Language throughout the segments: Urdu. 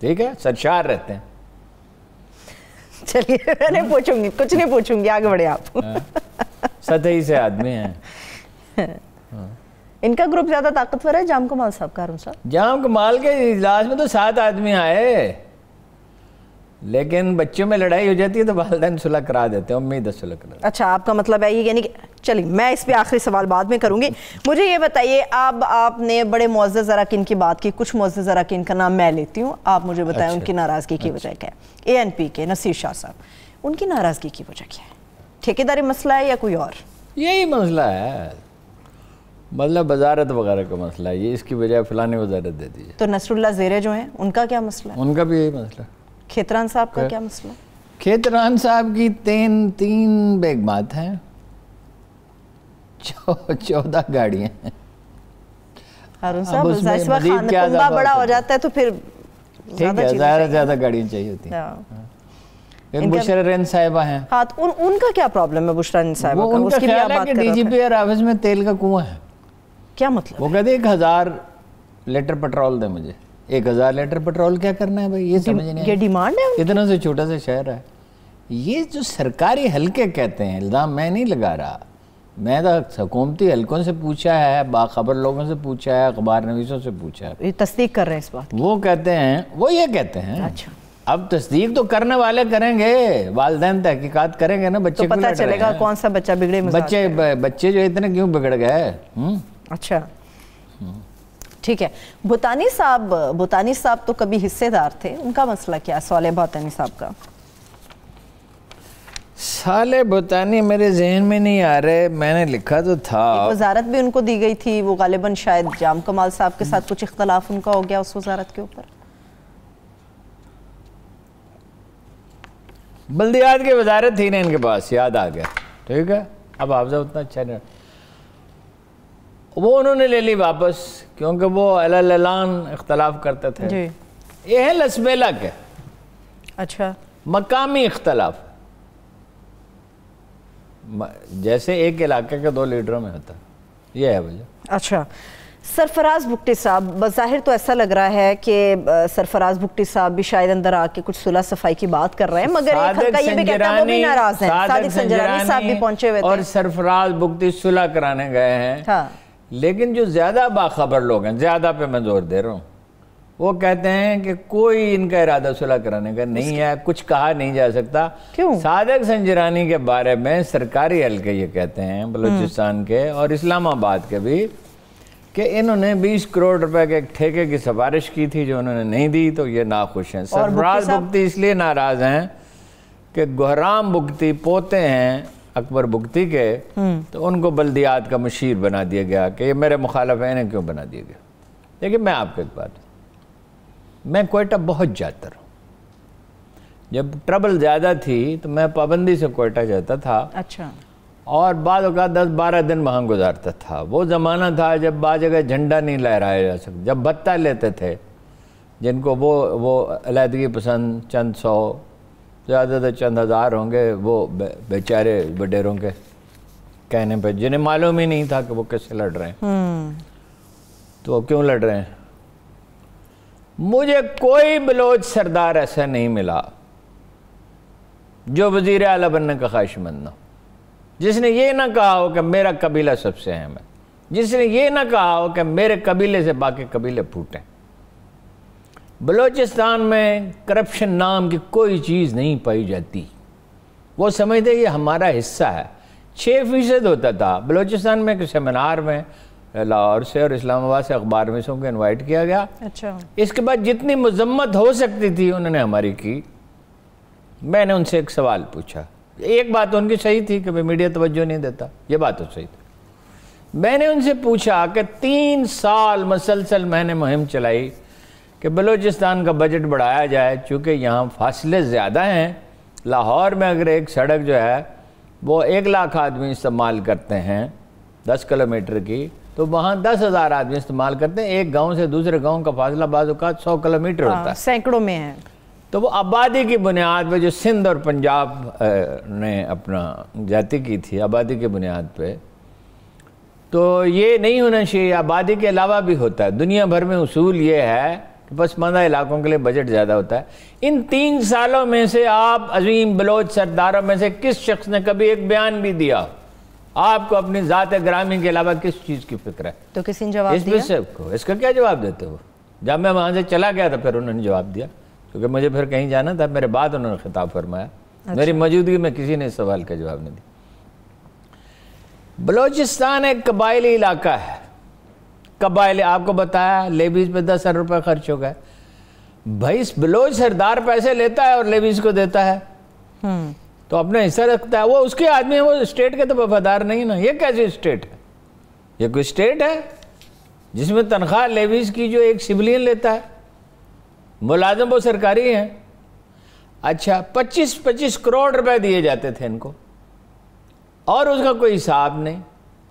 ٹھیک ہے، سرشار رہتے ہیں. چلیے میں نہیں پوچھوں گی، کچھ نہیں پوچھوں گی، آگے بڑھے آپ. سطحی سے آدمی ہیں. ان کا گروپ زیادہ طاقتور ہے جام کمال صاحب کا؟ ہارون صاحب جام کمال کے اجلاس میں تو 7 آدمی آئے، لیکن بچوں میں لڑائی ہو جاتی ہے تو والدین صلح کرا دیتے ہیں، امید ہے صلح کرا دیتے ہیں. اچھا، آپ کا مطلب ہے یہ، یعنی کہ چلیے میں اس پہ آخری سوال بعد میں کروں گی. مجھے یہ بتائیے، اب آپ نے بڑے معزز اراکین کی بات کی، کچھ معزز اراکین کا نام میں لیتی ہوں، آپ مجھے بتائیں ان کی ناراضگی کی وجہ کیا ہے. ANP کے نصیر شاہ صاحب، ان کی ناراضگی کی وجہ کیا ہے؟ ٹھیکیداری مسئلہ ہے یا کوئی اور؟ یہی مسئلہ ہے، مطلب وزارت وغیرہ کا مسئلہ ہے، یہ اس کی بجائے فلانی وزارت دے دیجیے. تو نصر اللہ زیرے جو ہیں ان کا کیا مسئلہ ہے؟ ان کا بھی یہی مسئلہ. کھیتران صاحب کا کیا مسئلہ؟ کھیتران صاحب کی تین بیگمات ہیں، 14 گاڑیاں ہیں. ہارون صاحب اس وقت خانقنبہ بڑا ہو جاتا ہے تو پھر ٹھیک ہے، زیادہ گاڑیاں چاہیے ہوتی ہیں. بشرا رین صاحبہ ہیں. ہاں، ان کا کیا پرابلم ہے بشرا رین صاحبہ کا؟ ان کا خیال ہے کہ DGP آفس میں تیل کا کنواں ہے. کیا مطلب؟ وہ کہتے 1000 لیٹر پٹرول دے مجھے. 1000 لیٹر پٹرول کیا کرنا ہے بھائی، یہ سمجھ نہیں. یہ ڈیمانڈ ہے اتنا سے چھوٹا سا شہر ہے. یہ جو سرکاری حلقے کہتے ہیں، الزام میں نہیں لگا رہا، میں تو حکومتی حلقوں سے پوچھا ہے، باخبر لوگوں سے پوچھا ہے، اخبار نویسوں سے پوچھا ہے. یہ تصدیق کر رہے ہیں اس بات؟ وہ کہتے ہیں، وہ یہ کہتے ہیں. اچھا، اب تصدیق تو کرنے والے کریں گے، والدین تحقیقات کریں گے نا. بچے تو پتہ چلے گا کون سا بچہ بگڑے مزاج. بچے جو اتنے کیوں بگڑ گئے. اچھا ٹھیک ہے. بھوتانی صاحب تو کبھی حصے دار تھے، ان کا مسئلہ کیا ہے؟ صالح بھوتانی صاحب کا. صالح بھوتانی میرے ذہن میں نہیں آ رہے، میں نے لکھا تو تھا. وزارت بھی ان کو دی گئی تھی، وہ غالباً شاید جام کمال صاحب کے ساتھ کچھ اختلاف ان کا ہو گیا اس وزارت کے اوپر. بلدیات کی وزارت تھی نا ان کے پاس، یاد آ گیا. ٹھیک ہے، اب حافظہ اتنا اچھا نہیں، وہ انہوں نے لے لی واپس، کیونکہ وہ اعلان اختلاف کرتے تھے. جی، یہ ہے لسبیلا کے. اچھا، مقامی اختلاف، جیسے ایک علاقے کے 2 لیڈروں میں ہوتا، یہ ہے وجہ. اچھا، سرفراز بگٹی صاحب، بظاہر تو ایسا لگ رہا ہے کہ سرفراز بگٹی صاحب بھی شاید اندر آ کے کچھ صلح صفائی کی بات کر رہے ہیں، مگر ایک حلقہ یہ بھی کہتا ہے وہ بھی ناراض ہیں. صادق سنجرانی صاحب بھی پہنچے ہوئے تھے اور سرفراز بگٹی صلح کرانے گئے ہیں. ہاں، لیکن جو زیادہ باخبر لوگ ہیں، زیادہ پہ میں زور دے رہا ہوں، وہ کہتے ہیں کہ کوئی ان کا ارادہ صلح کرانے کا نہیں ہے، کچھ کہا نہیں جا سکتا. کیوں؟ صادق سنجرانی کے بارے میں سرکاری حلقے یہ کہتے ہیں بلوچستان کے اور اسلام آباد کے بھی، کہ انہوں نے 20 کروڑ روپے کے ایک ٹھیکے کی سفارش کی تھی جو انہوں نے نہیں دی، تو یہ ناخوش ہیں. سرفراز بگٹی اس لیے ناراض ہیں کہ گہرام بگٹی پوتے ہیں اکبر بگٹی کے، تو ان کو بلدیات کا مشیر بنا دیا گیا کہ یہ میرے مخالف ہیں، انہیں کیوں بنا دیا گیا. لیکن میں آپ کو ایک بات، میں کوئٹہ بہت جاتا رہا ہوں. جب ٹربل زیادہ تھی تو میں پابندی سے کوئٹہ جاتا تھا. اچھا، اور بعض اوقات 10-12 دن وہاں گزارتا تھا. وہ زمانہ تھا جب بعض جگہ جھنڈا نہیں لہرایا جا سکتا، جب بھتہ لیتے تھے جن کو وہ علیحدگی پسند چند 100، زیادہ تر چند ہزار ہوں گے، وہ بیچارے وڈیروں کے کہنے پہ، جنہیں معلوم ہی نہیں تھا کہ وہ کس سے لڑ رہے ہیں، تو وہ کیوں لڑ رہے ہیں. مجھے کوئی بلوچ سردار ایسا نہیں ملا جو وزیر اعلیٰ بننے کا خواہش مند نہ، جس نے یہ نہ کہا ہو کہ میرا قبیلہ سب سے اہم ہے، جس نے یہ نہ کہا ہو کہ میرے قبیلے سے باقی قبیلے پھوٹیں. بلوچستان میں کرپشن نام کی کوئی چیز نہیں پائی جاتی. وہ سمجھتے یہ ہمارا حصہ ہے. 6% ہوتا تھا. بلوچستان میں ایک سیمینار میں لاہور سے اور اسلام آباد سے اخبار نویسوں کو انوائٹ کیا گیا. اچھا، اس کے بعد جتنی مذمت ہو سکتی تھی انہوں نے ہماری کی. میں نے ان سے ایک سوال پوچھا. ایک بات ان کی صحیح تھی کہ میڈیا توجہ نہیں دیتا، یہ بات تو صحیح تھی. میں نے ان سے پوچھا کہ 3 سال مسلسل میں نے مہم چلائی کہ بلوچستان کا بجٹ بڑھایا جائے، چونکہ یہاں فاصلے زیادہ ہیں. لاہور میں اگر ایک سڑک جو ہے وہ 1 لاکھ آدمی استعمال کرتے ہیں 10 کلومیٹر کی، تو وہاں 10,000 آدمی استعمال کرتے ہیں. ایک گاؤں سے دوسرے گاؤں کا فاصلہ بعض اوقات 100 کلومیٹر ہوتا ہے، سینکڑوں میں ہے. تو وہ آبادی کی بنیاد پہ جو سندھ اور پنجاب نے اپنا جاتی کی تھی آبادی کی بنیاد پہ، تو یہ نہیں ہونا چاہیے. آبادی کے علاوہ بھی ہوتا ہے. دنیا بھر میں اصول یہ ہے کہ پسماندہ علاقوں کے لیے بجٹ زیادہ ہوتا ہے. ان 3 سالوں میں سے آپ عظیم بلوچ سرداروں میں سے کس شخص نے کبھی ایک بیان بھی دیا؟ آپ کو اپنی ذات گرامی کے علاوہ کس چیز کی فکر ہے؟ تو کسی نے جواب دیا؟ اس کا کیا جواب دیتے ہو؟ جب میں وہاں سے چلا گیا تھا پھر انہوں نے جواب دیا، کیونکہ مجھے پھر کہیں جانا تھا. میرے بعد انہوں نے خطاب فرمایا. میری موجودگی میں کسی نے اس سوال کا جواب نہیں دیا. بلوچستان ایک قبائلی علاقہ ہے. قبائلی آپ کو بتایا لیویز پہ 10 ارب روپے خرچ ہو گئے. بھائی بلوچ سردار پیسے لیتا ہے اور لیویز کو دیتا ہے تو اپنا حصہ رکھتا ہے. وہ اس کے آدمی ہیں، وہ اسٹیٹ کے تو وفادار نہیں نا. یہ کیسی اسٹیٹ ہے؟ یہ کوئی اسٹیٹ ہے جس میں تنخواہ لیویز کی جو ایک سویلین لیتا ہے؟ ملازم وہ سرکاری ہیں. اچھا 25 کروڑ روپے دیے جاتے تھے ان کو اور اس کا کوئی حساب نہیں.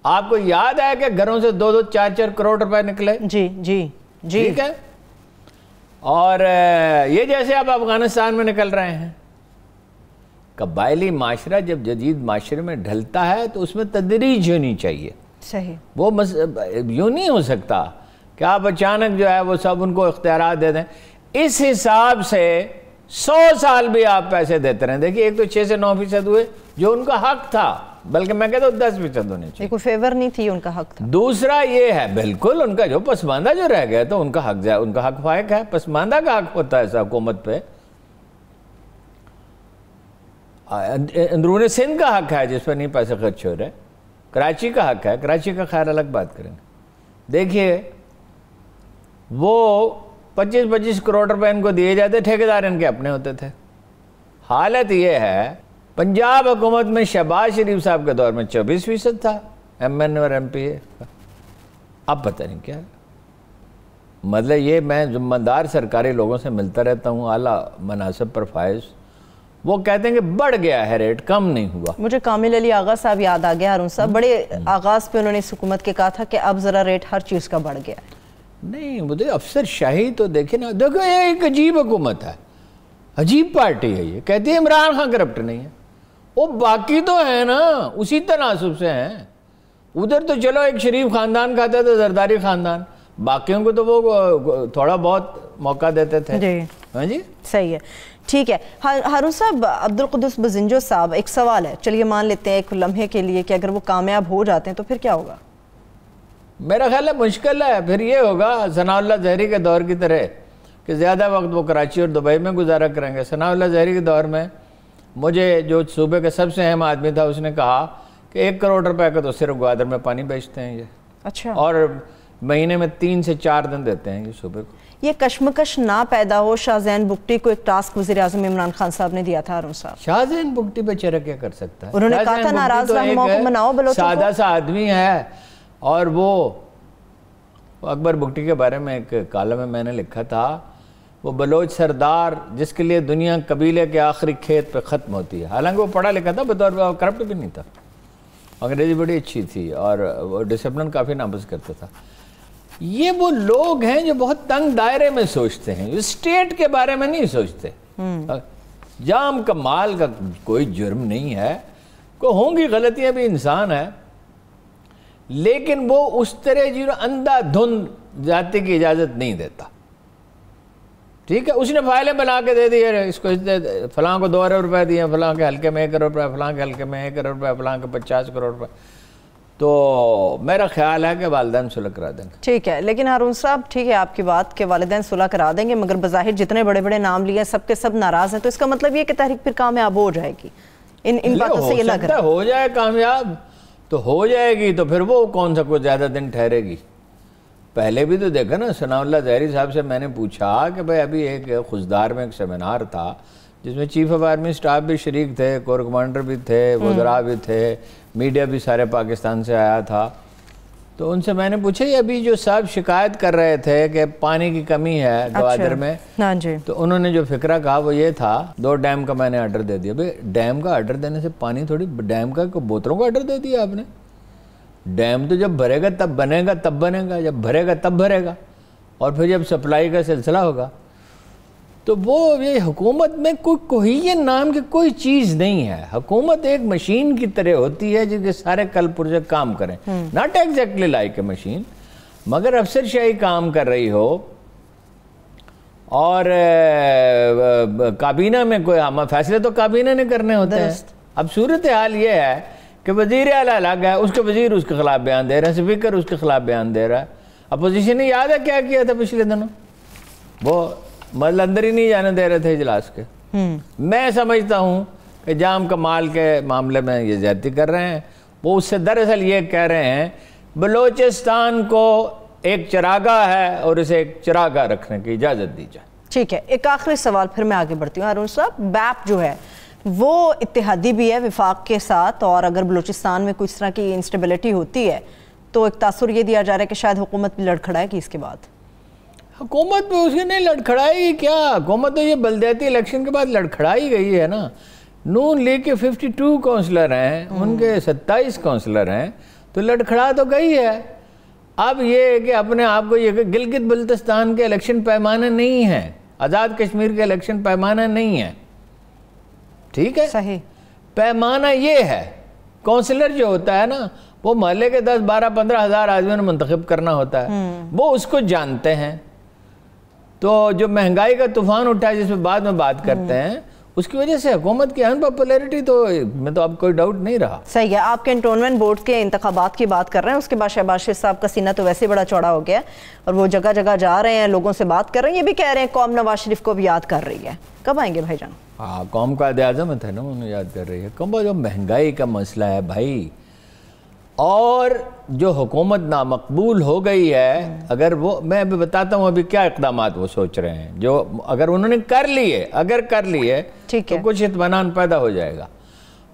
آپ کو یاد ہے کہ گھروں سے 2-2, 4-4 کروڑ روپے نکلے؟ جی جی جی ٹھیک ہے. اور یہ جیسے آپ افغانستان میں نکل رہے ہیں. قبائلی معاشرہ جب جدید معاشرے میں ڈھلتا ہے تو اس میں تدریج ہونی چاہیے. صحیح. وہ یوں نہیں ہو سکتا کہ آپ اچانک جو ہے وہ سب ان کو اختیارات دے دیں. اس حساب سے 100 سال بھی آپ پیسے دیتے رہیں. دیکھیے ایک تو 6 سے 9% ہوئے جو ان کا حق تھا، بلکہ میں کہتا ہوں 10% ہونے چاہیے. کوئی فیور نہیں تھی، ان کا حق تھا. دوسرا یہ ہے بالکل ان کا جو پسماندہ جو رہ گیا تو ان کا حق فائق ہے. پسماندہ کا حق ہوتا ہے ایسا حکومت پہ. اندرون سندھ کا حق ہے جس پر نہیں پیسے خرچ ہو رہے. کراچی کا حق ہے. کراچی کا خیر الگ بات کریں گے. دیکھیے وہ 25 کروڑ روپے ان کو دیے جاتے، ٹھیکیدار ان کے اپنے ہوتے تھے. حالت یہ ہے پنجاب حکومت میں شہباز شریف صاحب کے دور میں 24% تھا ایم این اور ایم پی اے. اب پتہ نہیں کیا. مطلب یہ میں ذمہ دار سرکاری لوگوں سے ملتا رہتا ہوں، اعلیٰ مناصب پر فائز، وہ کہتے ہیں کہ بڑھ گیا ہے ریٹ، کم نہیں ہوا. مجھے کامل علی آغا صاحب یاد آ گیا. ہارون صاحب بڑے آغاز پہ انہوں نے اس حکومت کے کہا تھا کہ اب ذرا ریٹ ہر چیز کا بڑھ گیا ہے. نہیں وہ افسر شاہی تو دیکھیں نا. دیکھو یہ ایک عجیب حکومت ہے، عجیب پارٹی ہے. یہ کہتی ہے عمران خان کرپٹ نہیں ہے. وہ باقی تو ہیں نا اسی تناسب سے ہیں. ادھر تو چلو ایک شریف خاندان کھاتا ہے تو زرداری خاندان، باقیوں کو تو وہ تھوڑا بہت موقع دیتے تھے. جی ہاں جی صحیح ہے. ٹھیک ہے ہارون صاحب، عبدالقدس بزنجو صاحب، ایک سوال ہے. چلیے مان لیتے ہیں ایک لمحے کے لیے کہ اگر وہ کامیاب ہو جاتے ہیں تو پھر کیا ہوگا؟ میرا خیال ہے مشکل ہے. پھر یہ ہوگا ثناء اللہ ظہری کے دور کی طرح کہ زیادہ وقت وہ کراچی اور دبئی میں گزارا کریں گے. ثناء اللہ ظہری کے دور میں مجھے جو صوبے کا سب سے اہم آدمی تھا اس نے کہا کہ 1 کروڑ روپے کا تو صرف گوادر میں پانی بیچتے ہیں یہ. اچھا. اور مہینے میں 3 سے 4 دن دیتے ہیں یہ صوبے کو. یہ کشمکش نہ پیدا ہو، شاہ زین بگٹی کو ایک ٹاسک وزیر اعظم عمران خان صاحب نے دیا تھا. ہارون صاحب شاہ زین بگٹی بیچارہ کیا کر سکتا ہے؟ انہوں نے کہا تھا ناراض رہنماؤں کو مناؤ بلوچوں کو. سادہ سا آدمی ہے. اور وہ اکبر بگٹی کے بارے میں ایک کالم میں نے لکھا تھا، وہ بلوچ سردار جس کے لیے دنیا قبیلے کے آخری کھیت پہ ختم ہوتی ہے. حالانکہ وہ پڑھا لکھا تھا، بطور کرپٹ بھی نہیں تھا، انگریزی بڑی اچھی تھی اور وہ ڈسپلن کافی نافذ کرتا تھا. یہ وہ لوگ ہیں جو بہت تنگ دائرے میں سوچتے ہیں، اسٹیٹ کے بارے میں نہیں سوچتے. جام کا مال کا کوئی جرم نہیں ہے، کو ہوں گی غلطیاں بھی، انسان ہے، لیکن وہ اس طرح جو اندھا دھند جاتی کی اجازت نہیں دیتا. ٹھیک ہے، اس نے فائلیں بنا کے دے دی، اس کو فلاں کو 2 ارب روپے دیے، فلاں کے حلقے میں 1 کروڑ روپے، فلاں کے حلقے میں 1 کروڑ روپے، فلاں کے 50 کروڑ روپے. تو میرا خیال ہے کہ والدین صلح کرا دیں گے. ٹھیک ہے. لیکن ہارون صاحب ٹھیک ہے آپ کی بات کہ والدین صلح کرا دیں گے، مگر بظاہر جتنے بڑے بڑے نام لیے سب کے سب ناراض ہیں، تو اس کا مطلب یہ کہ تحریک پھر کامیاب ہو جائے گی. ان باتوں سے یہ لگ رہا ہے ہو جائے کامیاب تو ہو جائے گی. تو پھر وہ کون سا کوئی زیادہ دن ٹھہرے گی؟ پہلے بھی تو دیکھا نا، ثناء اللہ ظہری صاحب سے میں نے پوچھا کہ بھائی ابھی ایک خزدار میں ایک سیمینار تھا جس میں چیف آف آرمی سٹاف بھی شریک تھے، کور کمانڈر بھی تھے، وزراء بھی تھے، میڈیا بھی سارے پاکستان سے آیا تھا. تو ان سے میں نے پوچھا یہ ابھی جو صاحب شکایت کر رہے تھے کہ پانی کی کمی ہے گوادر میں، تو انہوں نے جو فکرہ کہا وہ یہ تھا 2 ڈیم کا میں نے آرڈر دے دیا. بھئی ڈیم کا آرڈر دینے سے پانی تھوڑی، ڈیم کا بوتلوں کا آرڈر دے دیا آپ نے. ڈیم تو جب بھرے گا تب بنے گا، تب بنے گا، جب بھرے گا تب بھرے گا، اور پھر جب سپلائی کا سلسلہ ہوگا. تو وہ یہ حکومت میں کوئی نام کی کوئی چیز نہیں ہے. حکومت ایک مشین کی طرح ہوتی ہے جس کے سارے کل پرزے کام کریں. Not exactly like a machine, مگر افسر شاہی کام کر رہی ہو اور کابینہ میں کوئی ہم فیصلے تو کابینہ نے کرنے ہوتے ہیں. اب صورتحال یہ ہے کہ وزیر اعلیٰ الگ ہے, اس کے وزیر اس کے خلاف بیان دے رہے ہیں, اسپیکر اس کے خلاف بیان دے رہا ہے. اپوزیشن نے یاد ہے کیا کیا تھا پچھلے دنوں, وہ مطلب اندر ہی نہیں جانے دے رہے تھے اجلاس کے. میں سمجھتا ہوں کہ جام کمال کے معاملے میں یہ زیادتی کر رہے ہیں. وہ اس سے دراصل یہ کہہ رہے ہیں بلوچستان کو ایک چراگاہ ہے اور اسے ایک چراگاہ رکھنے کی اجازت دی جائے. ٹھیک ہے, ایک آخری سوال پھر میں آگے بڑھتی ہوں. ہارون صاحب, بیپ جو ہے وہ اتحادی بھی ہے وفاق کے ساتھ, اور اگر بلوچستان میں کچھ طرح کی انسٹیبلٹی ہوتی ہے تو ایک تاثر یہ دیا جا رہا ہے کہ شاید حکومت بھی لڑکھڑائے گی اس کے بعد. حکومت بھی اس کے نہیں لڑکھڑائی کیا, حکومت تو یہ بلدیاتی الیکشن کے بعد لڑکھڑائی گئی ہے نا. نون لیگ کے 52 کونسلر ہیں, ان کے 27 کونسلر ہیں, تو لڑکھڑا تو گئی ہے. اب یہ ہے کہ اپنے آپ کو یہ کہ گلگت بلتستان کے الیکشن پیمانہ نہیں ہے, آزاد کشمیر کے الیکشن پیمانہ نہیں ہے, ٹھیک ہے, صحیح پیمانہ یہ ہے. کونسلر جو ہوتا ہے نا وہ محلے کے 10 12 15 ہزار آدمیوں نے منتخب کرنا ہوتا ہے, وہ اس کو جانتے ہیں. تو جو مہنگائی کا طوفان اٹھا ہے جس میں بعد میں بات کرتے ہیں, اس کی وجہ سے حکومت کی ان پاپولیرٹی تو میں تو اب کوئی ڈاؤٹ نہیں رہا. صحیح ہے. آپ کنٹونمنٹ بورڈ کے انتخابات کی بات کر رہے ہیں, اس کے بعد شہباز شریف صاحب کا سینہ تو ویسے بڑا چوڑا ہو گیا اور وہ جگہ جگہ جا رہے ہیں, لوگوں سے بات کر رہے ہیں, یہ بھی کہہ رہے ہیں قوم نواز شریف کو بھی یاد کر رہی ہے. کب آئیں گے بھائی جان؟ ہاں, قوم کا قائد اعظم ہے نا, انہیں یاد کر رہی ہے. کم جو مہنگائی کا مسئلہ ہے بھائی, اور جو حکومت نامقبول ہو گئی ہے, اگر وہ میں ابھی بتاتا ہوں ابھی کیا اقدامات وہ سوچ رہے ہیں, جو اگر انہوں نے کر لیے تو کچھ اطمینان پیدا ہو جائے گا.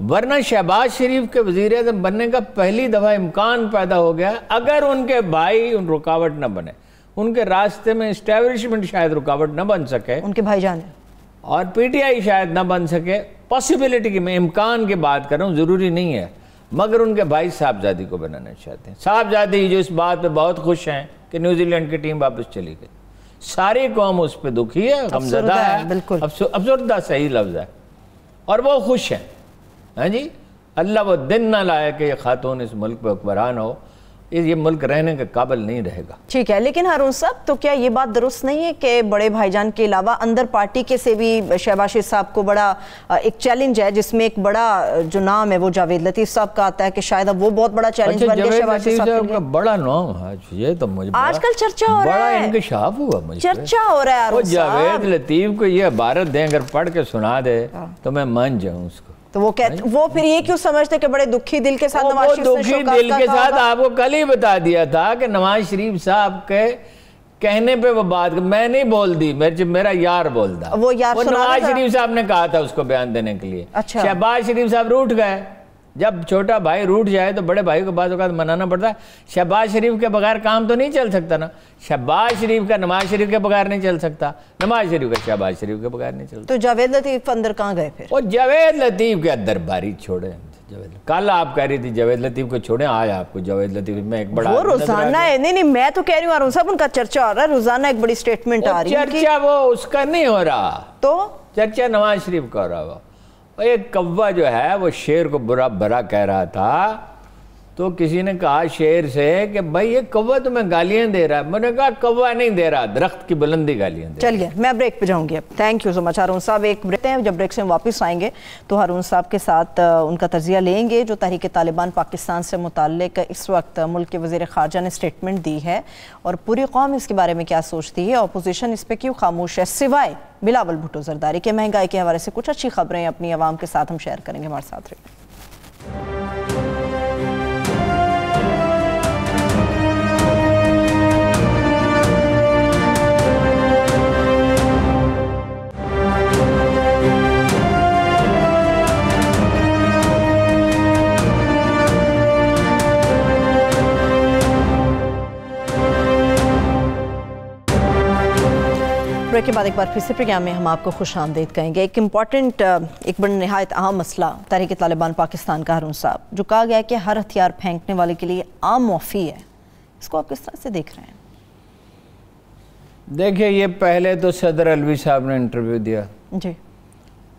ورنہ شہباز شریف کے وزیر اعظم بننے کا پہلی دفعہ امکان پیدا ہو گیا اگر ان کے بھائی ان رکاوٹ نہ بنے, ان کے راستے میں اسٹیبلشمنٹ شاید رکاوٹ نہ بن سکے, ان کے بھائی جان ہیں, اور پی ٹی آئی شاید نہ بن سکے. پاسبلٹی کی میں امکان کی بات کر رہا ہوں, ضروری نہیں ہے, مگر ان کے بھائی صاحبزادی کو بنانا چاہتے ہیں. صاحبزادی جو اس بات پہ بہت خوش ہیں کہ نیوزی لینڈ کی ٹیم واپس چلی گئی. ساری قوم اس پہ دکھی ہے, غمزدہ ہے, بالکل افسردہ صحیح لفظ ہے, اور وہ خوش ہیں. ہاں جی, اللہ وہ دن نہ لائے کہ یہ خاتون اس ملک پہ حکمران ہو, یہ ملک رہنے کے قابل نہیں رہے گا. ٹھیک ہے, لیکن ہارون صاحب تو کیا یہ بات درست نہیں ہے کہ بڑے بھائی جان کے علاوہ اندر پارٹی کے سے بھی شہباز شریف صاحب کو بڑا ایک چیلنج ہے, جس میں ایک بڑا جو نام ہے وہ جاوید لطیف صاحب کا آتا ہے کہ شاید اب وہ بہت بڑا چیلنج بن گیا شہباز شریف صاحب کا بڑا نام ہے. یہ تو مجھے آج کل چرچا ہو رہا ہے, بڑا انکشاف ہوا مجھے, چرچا ہو رہا ہے وہ جاوید لطیف کو یہ عبارت دیں اگر پڑھ کے سنا دے تو میں مان جاؤں اس کو. تو وہ پھر یہ کیوں سمجھتے کہ بڑے دکھی دل کے ساتھ نواز شریف نے دکھی دل کے ساتھ آپ کو کل ہی بتا دیا تھا کہ نواز شریف صاحب کے کہنے پہ وہ بات میں نہیں بول دی, میرا یار بول دا, وہ نواز شریف صاحب نے کہا تھا اس کو بیان دینے کے لیے. شہباز شریف صاحب روٹ گئے, جب چھوٹا بھائی روٹ جائے تو بڑے بھائی کو بعض اوقات منانا پڑتا ہے. شہباز شریف کے بغیر کام تو نہیں چل سکتا نا, شہباز شریف کا نواز شریف کے بغیر نہیں چل سکتا, نواز شریف کا شہباز شریف کے بغیر نہیں چلتا. تو جاوید لطیف اندر کہاں گئے پھر؟ وہ جاوید لطیف کے درباری چھوڑے. کل آپ کہہ رہی تھی جاوید لطیف کو چھوڑیں, آیا آپ کو جاوید لطیف میں ایک بڑا, وہ روزانہ ہے, نہیں میں تو کہہ رہی ہوں ہارون صاحب ان کا چرچا ہو رہا ہے, روزانہ ایک بڑی سٹیٹمنٹ آ رہی ہے. چرچا وہ اس کا نہیں ہو رہا, تو چرچا نواز شریف کا ہو رہا. وہ ایک کوا جو ہے وہ شیر کو برا بھرا کہہ رہا تھا, تو کسی نے کہا شیر سے کہ بھائی یہ کوا تمہیں گالیاں دے رہا ہے. میں نے کہا کوا نہیں دے رہا, درخت کی بلندی گالیاں دے رہا. چلیے میں بریک پہ جاؤں گی اب. تھینک یو سو مچ ہارون صاحب. ایک بریک ہیں, جب بریک سے واپس آئیں گے تو ہارون صاحب کے ساتھ ان کا تجزیہ لیں گے جو تحریک طالبان پاکستان سے متعلق اس وقت ملک کے وزیر خارجہ نے سٹیٹمنٹ دی ہے, اور پوری قوم اس کے بارے میں کیا سوچتی ہے, اپوزیشن اس پہ کیوں خاموش ہے, سوائے بلاول بھٹو زرداری کے. مہنگائی کے حوالے سے کچھ اچھی خبریں اپنی عوام کے ساتھ ہم شیئر کریں گے, ہمارے ساتھ رہیے. بریک کے بعد ایک بار پھر سے پروگرام میں ہم آپ کو خوش آمدید کہیں گے. ایک امپورٹنٹ, ایک بڑا نہایت اہم مسئلہ تحریک طالبان پاکستان کا ہارون صاحب, جو کہا گیا ہے کہ ہر ہتھیار پھینکنے والے کے لیے عام معافی ہے, اس کو آپ کس طرح سے دیکھ رہے ہیں؟ دیکھیں, یہ پہلے تو صدر علوی صاحب نے انٹرویو دیا جی,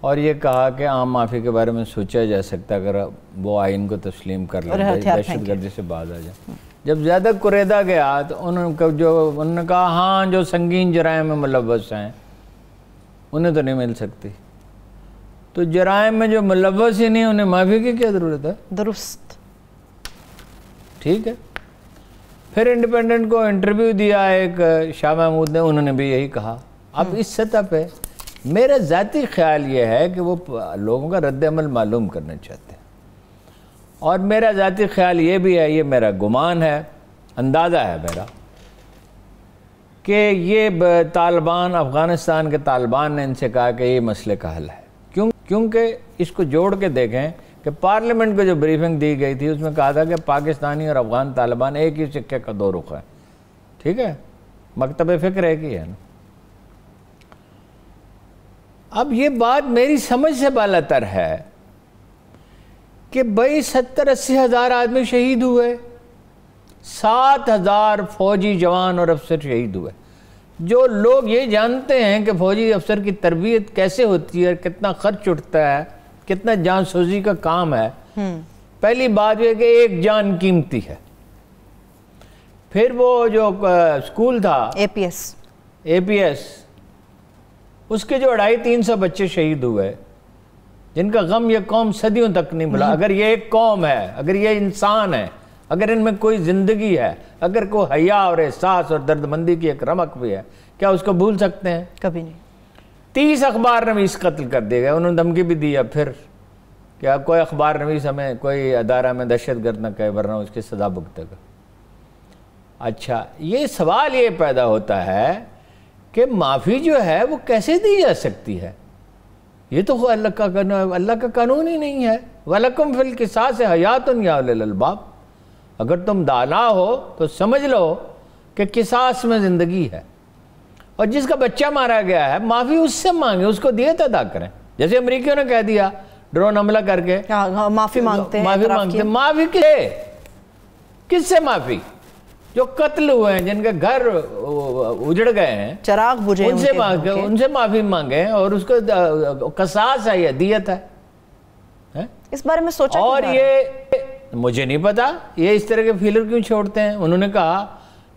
اور یہ کہا کہ عام معافی کے بارے میں سوچا جا سکتا اگر وہ آئین کو تسلیم کر لیں, دہشت گردی سے باز آ جائے. جب زیادہ قریدا گیا تو انہوں نے کہا ہاں جو سنگین جرائم میں ملوث ہیں انہیں تو نہیں مل سکتی. تو جرائم میں جو ملوث ہی نہیں انہیں معافی کی کیا ضرورت ہے؟ درست. ٹھیک ہے. پھر انڈیپینڈنٹ کو انٹرویو دیا ایک شاہ محمود نے, انہوں نے بھی یہی کہا. اب اس سطح پہ میرا ذاتی خیال یہ ہے کہ وہ لوگوں کا رد عمل معلوم کرنا چاہتے ہیں, اور میرا ذاتی خیال یہ بھی ہے, یہ میرا گمان ہے, اندازہ ہے میرا, کہ یہ طالبان, افغانستان کے طالبان نے ان سے کہا کہ یہ مسئلے کا حل ہے. کیونکہ اس کو جوڑ کے دیکھیں کہ پارلیمنٹ کو جو بریفنگ دی گئی تھی اس میں کہا تھا کہ پاکستانی اور افغان طالبان ایک ہی سکے کا دو رخ ہے. ٹھیک ہے, مکتب فکر ایک ہی ہے نا. اب یہ بات میری سمجھ سے بالا تر ہے کہ بھئی 70-80 ہزار آدمی شہید ہوئے, 7,000 فوجی جوان اور افسر شہید ہوئے. جو لوگ یہ جانتے ہیں کہ فوجی افسر کی تربیت کیسے ہوتی ہے, کتنا خرچ اٹھتا ہے, کتنا جان سوزی کا کام ہے, پہلی بات یہ کہ ایک جان قیمتی ہے. پھر وہ جو اسکول تھا اے پی ایس, اس کے جو 250-300 بچے شہید ہوئے, جن کا غم یہ قوم صدیوں تک نہیں بھلا. اگر یہ ایک قوم ہے, اگر یہ انسان ہے, اگر ان میں کوئی زندگی ہے, اگر کوئی حیا اور احساس اور دردمندی کی ایک رمق بھی ہے, کیا اس کو بھول سکتے ہیں؟ کبھی نہیں. 30 اخبار نویس قتل کر دیے گئے. انہوں نے دھمکی بھی دیا پھر کیا کوئی اخبار نویس ہمیں کوئی ادارہ میں دہشت گرد نہ کہے ورنہ اس کی سزا بھگتے گا. اچھا, یہ سوال یہ پیدا ہوتا ہے کہ معافی جو ہے وہ کیسے دی جا سکتی ہے؟ یہ تو اللہ کا قانون ہی نہیں ہے. وَلَكُمْ فِي الْقِصَاصِ حَيَاتٌ يَا أُولِي الْأَلْبَابِ. اگر تم دانا ہو تو سمجھ لو کہ قصاص میں زندگی ہے, اور جس کا بچہ مارا گیا ہے معافی اس سے مانگے, اس کو دیت ادا کریں. جیسے امریکیوں نے کہہ دیا ڈرون حملہ کر کے معافی مانگتے ہیں. معافی کس سے معافی؟ جو قتل ہوئے ہیں, جن کے گھر اجڑ گئے ہیں, چراغ بجھے, ان سے معافی مانگیں, اور اس کو قصاص ہے یا دیت ہے. اس بارے میں سوچا, اور یہ مجھے نہیں پتا یہ اس طرح کے فیلر کیوں چھوڑتے ہیں. انہوں نے کہا,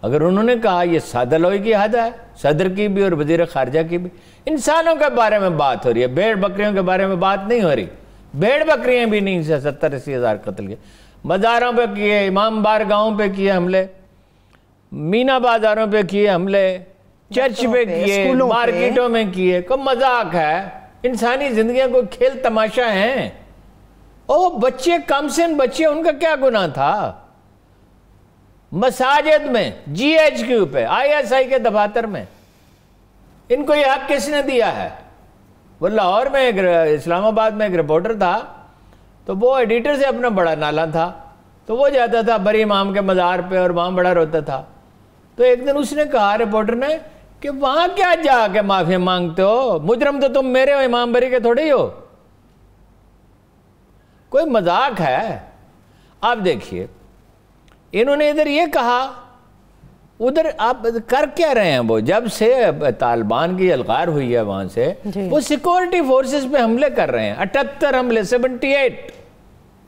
اگر انہوں نے کہا یہ سادہ لوئی کی حد ہے, صدر کی بھی اور وزیر خارجہ کی بھی. انسانوں کے بارے میں بات ہو رہی ہے, بھیڑ بکریوں کے بارے میں بات نہیں ہو رہی. بھیڑ بکریاں بھی نہیں سے 70-80 ہزار قتل کے. مزاروں پہ کیے, امام بارگاہوں پہ کیے حملے, مینا بازاروں پہ کیے حملے, چرچ پہ کیے, مارکیٹوں میں کیے. کوئی مذاق ہے؟ انسانی زندگیاں کوئی کھیل تماشا ہیں؟ او بچے, کم سن بچے, ان کا کیا گناہ تھا؟ مساجد میں, GHQ پہ, ISI کے دفاتر میں, ان کو یہ حق کس نے دیا ہے؟ وہ لاہور میں اسلام آباد میں ایک رپورٹر تھا, تو وہ ایڈیٹر سے اپنا بڑا نالا تھا, تو وہ جاتا تھا بری امام کے مزار پہ اور وہاں بڑا روتا تھا. تو ایک دن اس نے کہا رپورٹر نے کہ وہاں کیا جا کے معافی مانگتے ہو, مجرم تو تم میرے ہو, امام بری کے تھوڑے ہی ہو. کوئی مذاق ہے؟ آپ دیکھیے, انہوں نے ادھر یہ کہا, ادھر آپ کر کیا رہے ہیں؟ وہ جب سے طالبان کی الغار ہوئی ہے وہاں سے, وہ سیکورٹی فورسز پہ حملے کر رہے ہیں. 78 حملے, 78,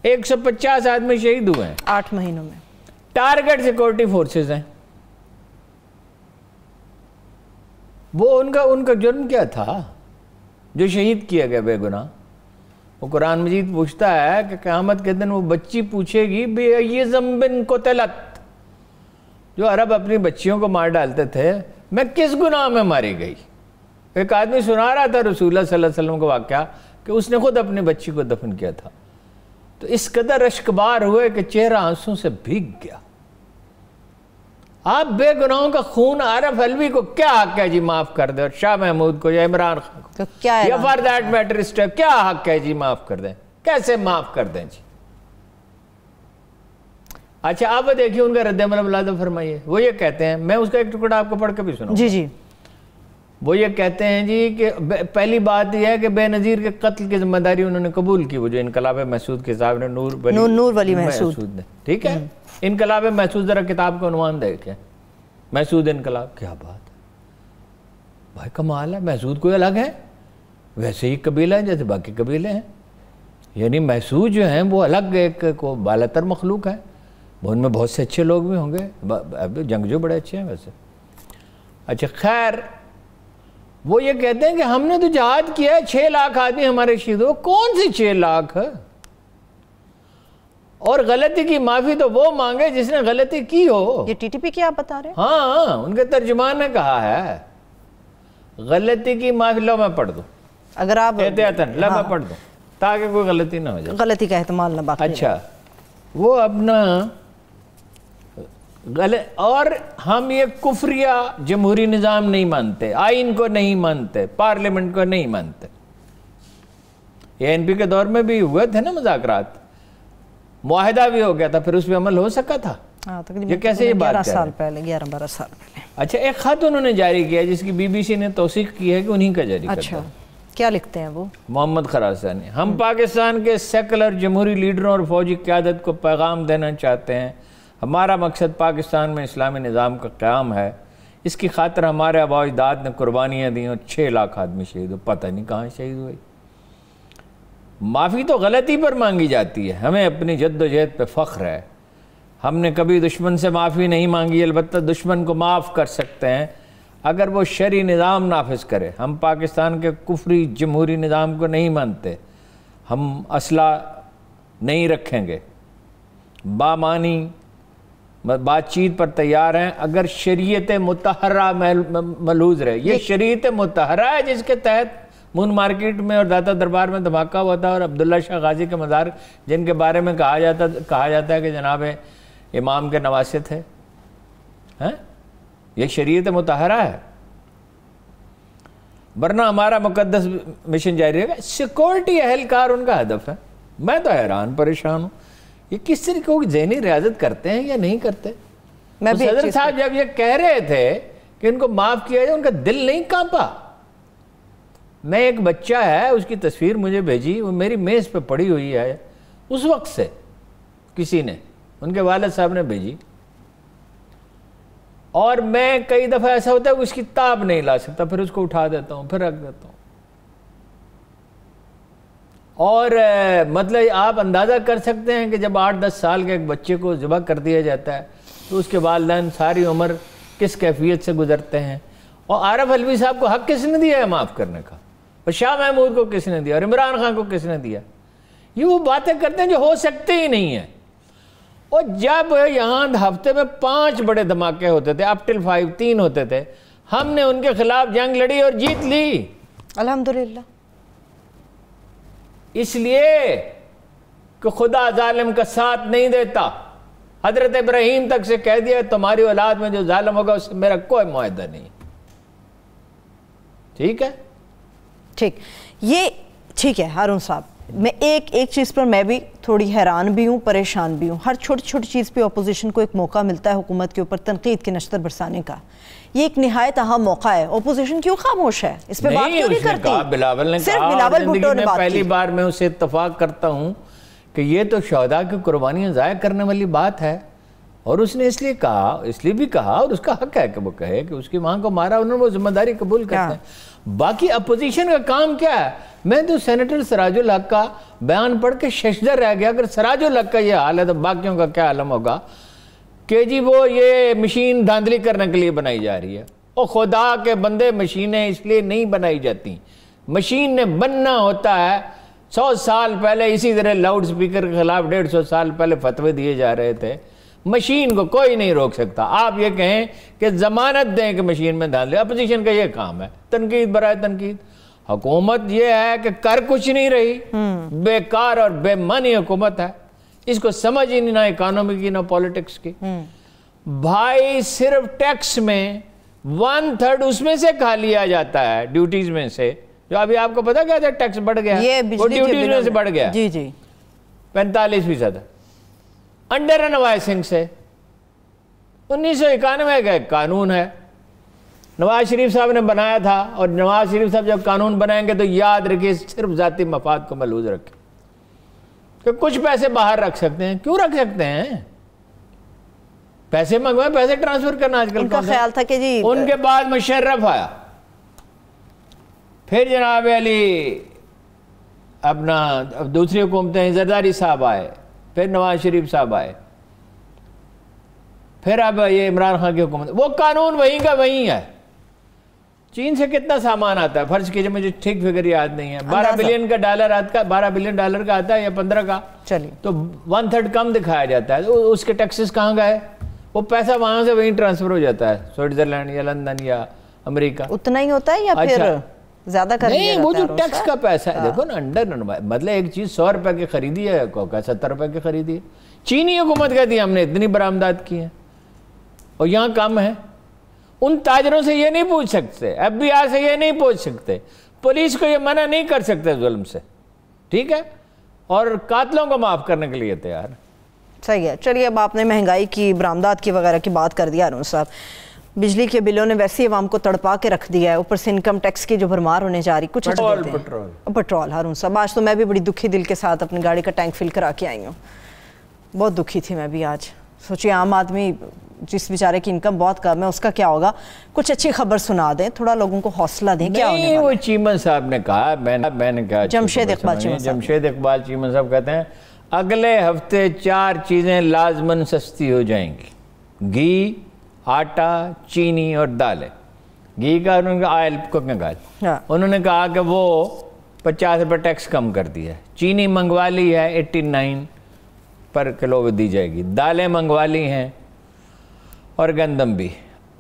150 آدمی شہید ہوئے ہیں 8 مہینوں میں. ٹارگٹ سیکورٹی فورسز ہیں. وہ ان کا جرم کیا تھا جو شہید کیا گیا بے گناہ؟ وہ قرآن مجید پوچھتا ہے کہ قیامت کے دن وہ بچی پوچھے گی بے ای ذنب قتلت, جو عرب اپنی بچیوں کو مار ڈالتے تھے, میں کس گناہ میں ماری گئی؟ ایک آدمی سنا رہا تھا رسول اللہ صلی اللہ علیہ وسلم کا واقعہ کہ اس نے خود اپنی بچی کو دفن کیا تھا. تو اس قدر اشکبار ہوئے کہ چہرہ آنسوں سے بھیگ گیا. آپ بے گناہوں کا خون عارف علوی کو کیا حق ہے جی معاف کر دیں, اور شاہ محمود کو یا عمران خان کو یا فار دیٹ میٹر کیا حق ہے جی معاف کر دیں؟ کیسے معاف کر دیں جی؟ اچھا آپ دیکھیے ان کا رد عمل ملاحظہ فرمائیے. وہ یہ کہتے ہیں, میں اس کا ایک ٹکڑا آپ کو پڑھ کے بھی سناؤں. جی. وہ یہ کہتے ہیں جی کہ پہلی بات یہ ہے کہ بے نظیر کے قتل کی ذمہ داری انہوں نے قبول کی, وہ جو انقلاب محسود کے صاحب نے نور ولی محسود نے. ٹھیک ہے, انقلاب محسود, ذرا کتاب کا عنوان دیکھیں, محسود انقلاب. کیا بات ہے بھائی, کمال ہے. محسود کوئی الگ ہے, ویسے ہی قبیلہ ہیں جیسے باقی قبیلے ہیں. یعنی محسود جو ہیں وہ الگ ایک کو بالاتر مخلوق ہے. ان میں بہت سے اچھے لوگ بھی ہوں گے, جنگجو بڑے اچھے ہیں ویسے. اچھا خیر, وہ یہ کہتے ہیں کہ ہم نے تو جہاد کیا ہے، 6 لاکھ آدمی ہمارے شہید ہو. کون سی 6 لاکھ ہے؟ اور غلطی کی معافی تو وہ مانگے جس نے غلطی کی ہو. یہ ٹی ٹی پی کی آپ بتا رہے ہیں؟ ہاں، ان کے ترجمان نے کہا ہے غلطی کی معافی. لو میں پڑھ دوں اگر آپ احتیاطاً، میں پڑھ دوں تاکہ کوئی غلطی نہ ہو جائے. غلطی کا احتمال نہ باقی. اچھا، وہ اپنا اور ہم یہ کفریہ جمہوری نظام نہیں مانتے، آئین کو نہیں مانتے، پارلیمنٹ کو نہیں مانتے. یہ این پی کے دور میں بھی ہوئے تھے نا مذاکرات، معاہدہ بھی ہو گیا تھا، پھر اس پہ عمل ہو سکا تھا. یہ کیسے یہ بات 11 سال پہلے 11-12 سال پہلے. اچھا، ایک خط انہوں نے جاری کیا جس کی بی بی سی نے توثیق کی ہے کہ انہی کا جاری کرتا. اچھا، کیا لکھتے ہیں وہ؟ محمد خراسانی: ہم پاکستان کے سیکولر جمہوری لیڈروں اور فوجی قیادت کو پیغام دینا چاہتے ہیں. ہمارا مقصد پاکستان میں اسلامی نظام کا قیام ہے. اس کی خاطر ہمارے آباء و اجداد نے قربانیاں دیں اور 6 لاکھ آدمی شہید ہو. پتہ نہیں کہاں شہید ہوئے. معافی تو غلطی پر مانگی جاتی ہے. ہمیں اپنی جد و جہد پہ فخر ہے. ہم نے کبھی دشمن سے معافی نہیں مانگی، البتہ دشمن کو معاف کر سکتے ہیں اگر وہ شرعی نظام نافذ کرے. ہم پاکستان کے کفری جمہوری نظام کو نہیں مانتے. ہم اسلحہ نہیں رکھیں گے. بامانی بات چیت پر تیار ہیں اگر شریعت مطہرہ ملحوظ رہے. یہ شریعت مطہرہ ہے جس کے تحت مون مارکیٹ میں اور داتا دربار میں دھماکہ ہوا تھا، اور عبداللہ شاہ غازی کے مزار جن کے بارے میں کہا جاتا ہے کہ جناب امام کے نواسے تھے. یہ شریعت مطہرہ ہے. ورنہ ہمارا مقدس مشن جاری رہے گا. سیکورٹی اہلکار ان کا ہدف ہے. میں تو حیران پریشان ہوں یہ کس طریقے کی ذہنی ریاضت کرتے ہیں یا نہیں کرتے. صدر صاحب جب یہ کہہ رہے تھے کہ ان کو معاف کیا جائے، ان کا دل نہیں کانپا. میں ایک بچہ ہے، اس کی تصویر مجھے بھیجی، وہ میری میز پہ پڑی ہوئی ہے اس وقت سے، کسی نے، ان کے والد صاحب نے بھیجی. اور میں کئی دفعہ ایسا ہوتا ہے کہ اس کی تاب نہیں لا سکتا، پھر اس کو اٹھا دیتا ہوں، پھر رکھ دیتا ہوں. اور مطلب آپ اندازہ کر سکتے ہیں کہ جب 8-10 سال کے ایک بچے کو ذبح کر دیا جاتا ہے تو اس کے والدین ساری عمر کس کیفیت سے گزرتے ہیں. اور عارف علوی صاحب کو حق کس نے دیا ہے معاف کرنے کا؟ اور شاہ محمود کو کس نے دیا؟ اور عمران خان کو کس نے دیا؟ یہ وہ باتیں کرتے ہیں جو ہو سکتے ہی نہیں ہیں. اور جب یہاں ہفتے میں 5 بڑے دھماکے ہوتے تھے، اپ ٹل 5 3 ہوتے تھے، ہم نے ان کے خلاف جنگ لڑی اور جیت لی الحمدللہ. اس لیے کہ خدا ظالم کا ساتھ نہیں دیتا. حضرت ابراہیم تک سے کہہ دیا تمہاری اولاد میں جو ظالم ہوگا اس سے میرا کوئی معاہدہ نہیں. ٹھیک ہے؟ ٹھیک. یہ ٹھیک ہے ہارون صاحب، میں ایک چیز پر میں بھی تھوڑی حیران بھی ہوں، پریشان بھی ہوں. ہر چھوٹی چھوٹی چیز پہ اپوزیشن کو ایک موقع ملتا ہے حکومت کے اوپر تنقید کے نشتر برسانے کا. یہ ایک نہایت اہم موقع ہے. اپوزیشن کیوں خاموش ہے؟ اس پہ بات کیوں نہیں کرتی؟ بلاول نے کہا، بلاول بھٹو نے پہلی بار میں اسے اتفاق کرتا ہوں کہ یہ تو شہداء کی قربانیاں ضائع کرنے والی بات ہے. اور اس نے اس لیے بھی کہا، اور اس کا حق ہے کہ وہ کہے کہ اس کی ماں کو مارا، انہوں نے وہ ذمہ داری قبول کرتے ہیں. باقی اپوزیشن کا کام کیا ہے؟ میں تو سینیٹر سراج الحق کا بیان پڑھ کے ششدر رہ گیا. اگر سراج الحق کا یہ حال ہے تو باقیوں کا کیا عالم ہوگا کہ جی وہ یہ مشین دھاندلی کرنے کے لیے بنائی جا رہی ہے. اور خدا کے بندے، مشینیں اس لیے نہیں بنائی جاتی. مشین نے بننا ہوتا ہے. 100 سال پہلے اسی طرح لاؤڈ سپیکر کے خلاف 150 سال پہلے فتوے دیے جا رہے تھے. مشین کو کوئی نہیں روک سکتا. آپ یہ کہیں کہ ضمانت دیں کہ مشین میں دھاندلی، اپوزیشن کا یہ کام ہے، تنقید برائے تنقید. حکومت یہ ہے کہ کر کچھ نہیں رہی، بیکار اور بے معنی حکومت ہے. اس کو سمجھ ہی نہیں، نہ اکانومی کی نہ پولیٹکس کی. بھائی صرف ٹیکس میں 1/3 اس میں سے کھا لیا جاتا ہے، ڈیوٹیز میں سے. جو ابھی آپ کو پتا کیا تھا ٹیکس بڑھ گیا، وہ ڈیوٹیز میں سے بڑھ گیا. جی جی 45% انڈر انوائسنگ سے. 1991 کا ایک قانون ہے، نواز شریف صاحب نے بنایا تھا. اور نواز شریف صاحب جب قانون بنائیں گے تو یاد رکھیے صرف ذاتی مفاد کو ملحوظ رکھیں کہ کچھ پیسے باہر رکھ سکتے ہیں. کیوں رکھ سکتے ہیں؟ پیسے منگوائیں، پیسے ٹرانسفر کرنا آج کل. ان کا خیال تھا کہ جی ان کے بعد مشرف آیا، پھر جناب علی اپنا دوسری حکومتیں، زرداری صاحب آئے، پھر نواز شریف صاحب آئے، پھر اب یہ عمران خان کی حکومت. وہ قانون وہیں کا وہیں ہے. چین سے کتنا سامان آتا ہے؟ فرض کیجئے مجھے ٹھیک فگر یاد نہیں ہے، 12 بلین کا ڈالر آتا ہے، 12 بلین ڈالر کا آتا ہے یا 15 کا، چلیے تو 1/3 کم دکھایا جاتا ہے، تو اس کے ٹیکسز کہاں گئے؟ وہ پیسہ وہاں سے وہیں ٹرانسفر ہو جاتا ہے، سوئٹزرلینڈ یا لندن یا امریکہ۔ اتنا ہی ہوتا ہے یا پھر زیادہ کر دیا نہیں، وہ جاتا جو ہے ٹیکس کا پیسہ ہے، دیکھو نا، مطلب ایک چیز 100 روپے کی خریدی ہے، 70 روپے کی خریدی ہے، چینی حکومت کہتی ہے ہم نے اتنی برآمدات کی ہیں اور یہاں کم ہے۔ ان تاجروں سے یہ نہیں پوچھ سکتے، FBI سے یہ نہیں پوچھ سکتے، پولیس کو یہ منع نہیں کر سکتے ظلم سے، ٹھیک ہے، اور قاتلوں کو معاف کرنے کے لیے تیار۔ صحیح ہے۔ چلیے اب آپ نے مہنگائی کی، برآمدات کی وغیرہ کی بات کر دیا ہارون صاحب، بجلی کے بلوں نے ویسے ہی عوام کو تڑپا کے رکھ دیا ہے، اوپر سے انکم ٹیکس کی جو بھرمار ہونے جا رہی، کچھ پٹرول ہارون صاحب، آج تو میں بھی بڑی دکھی دل کے ساتھ اپنی گاڑی کا ٹینک فل کرا کے آئی ہوں، بہت دکھی تھی میں بھی آج۔ سوچیے عام آدمی جس بیچارے کی انکم بہت کم ہے اس کا کیا ہوگا؟ کچھ اچھی خبر سنا دیں، تھوڑا لوگوں کو حوصلہ دیں، کیا ہونے والا؟ وہ چیمن صاحب نے کہا، میں نے کہا، جمشید اقبال چیمن صاحب کہتے ہیں اگلے ہفتے 4 چیزیں لازماً سستی ہو جائیں گی، گھی، آٹا، چینی اور دالیں۔ گھی کا انہوں نے آئل کوکنگ آئل، انہوں نے کہا کہ وہ 50 روپے ٹیکس کم کر دیا ہے، چینی منگوا لی ہے 89 پر کلو دی جائے گی، دالیں منگوا لی ہیں اور گندم بھی۔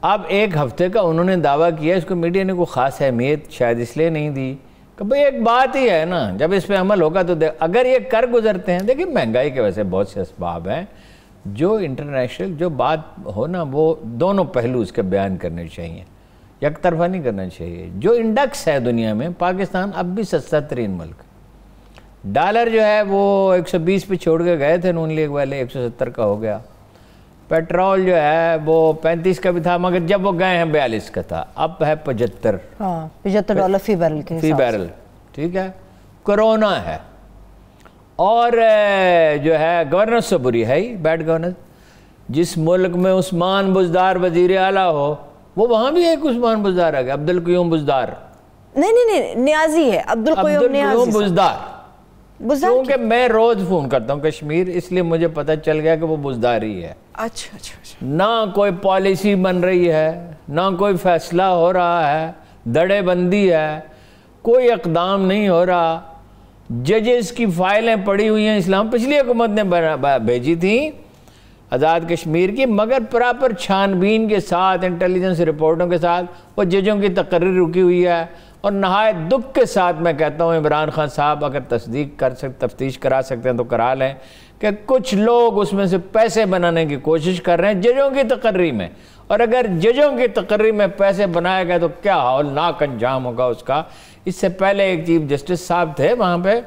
اب ایک ہفتے کا انہوں نے دعویٰ کیا، اس کو میڈیا نے کوئی خاص اہمیت شاید اس لیے نہیں دی کہ بھئی ایک بات ہی ہے نا، جب اس پہ عمل ہوگا تو اگر یہ کر گزرتے ہیں، دیکھیں مہنگائی کے ویسے بہت سے اسباب ہیں، جو انٹرنیشنل جو بات ہو نا، وہ دونوں پہلو اس کے بیان کرنے چاہیے، یک طرفہ نہیں کرنا چاہیے۔ جو انڈیکس ہے دنیا میں، پاکستان اب بھی سستا ترین ملک، ڈالر جو ہے وہ 120 پہ چھوڑ کے گئے تھے نون لیگ والے، 170 کا ہو گیا، پیٹرول جو ہے وہ 35 کا بھی تھا، مگر جب وہ گئے ہیں 42 کا تھا، اب ہے 75 ڈالر فی بیرل کے فی بیرل، ٹھیک ہے۔ کرونا ہے اور جو ہے گورننس سے بری ہے ہی، بیڈ گورننس۔ جس ملک میں عثمان بزدار وزیر اعلیٰ ہو، وہ وہاں بھی ایک عثمان بزدار آ گیا، عبدالقیوم بزدار، نہیں نیازی ہے، عبدالقیوم بزدار، کیونکہ میں روز فون کرتا ہوں کشمیر، اس لیے مجھے پتہ چل گیا کہ وہ بزدار ہی ہے۔ اچھا، نہ کوئی پالیسی بن رہی ہے، نہ کوئی فیصلہ ہو رہا ہے، دڑے بندی ہے، کوئی اقدام نہیں ہو رہا۔ ججز کی فائلیں پڑی ہوئی ہیں، اسلام پچھلی حکومت نے بھیجی تھیں آزاد کشمیر کی، مگر پراپر چھان بین کے ساتھ، انٹیلیجنس رپورٹوں کے ساتھ، وہ ججوں کی تقرری رکی ہوئی ہے۔ اور نہایت دکھ کے ساتھ میں کہتا ہوں، عمران خان صاحب اگر تفتیش کرا سکتے ہیں تو کرا لیں کہ کچھ لوگ اس میں سے پیسے بنانے کی کوشش کر رہے ہیں ججوں کی تقرری میں، اور اگر ججوں کی تقرری میں پیسے بنائے گئے تو کیا ہولناک انجام ہوگا اس کا۔ اس سے پہلے ایک چیف جسٹس صاحب تھے وہاں پہ،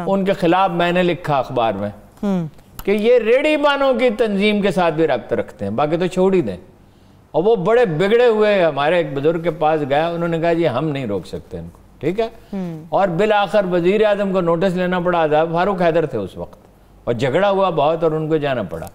ان کے خلاف میں نے لکھا اخبار میں کہ یہ ریڑھی بانوں کی تنظیم کے ساتھ بھی رابطہ رکھتے ہیں، باقی تو چھوڑ ہی دیں۔ اور وہ بڑے بگڑے ہوئے ہمارے ایک بزرگ کے پاس گیا، انہوں نے کہا جی ہم نہیں روک سکتے ان کو، ٹھیک ہے، اور بالآخر وزیر اعظم کو نوٹس لینا پڑا تھا، فاروق حیدر تھے اس وقت، اور جھگڑا ہوا بہت اور ان کو جانا پڑا۔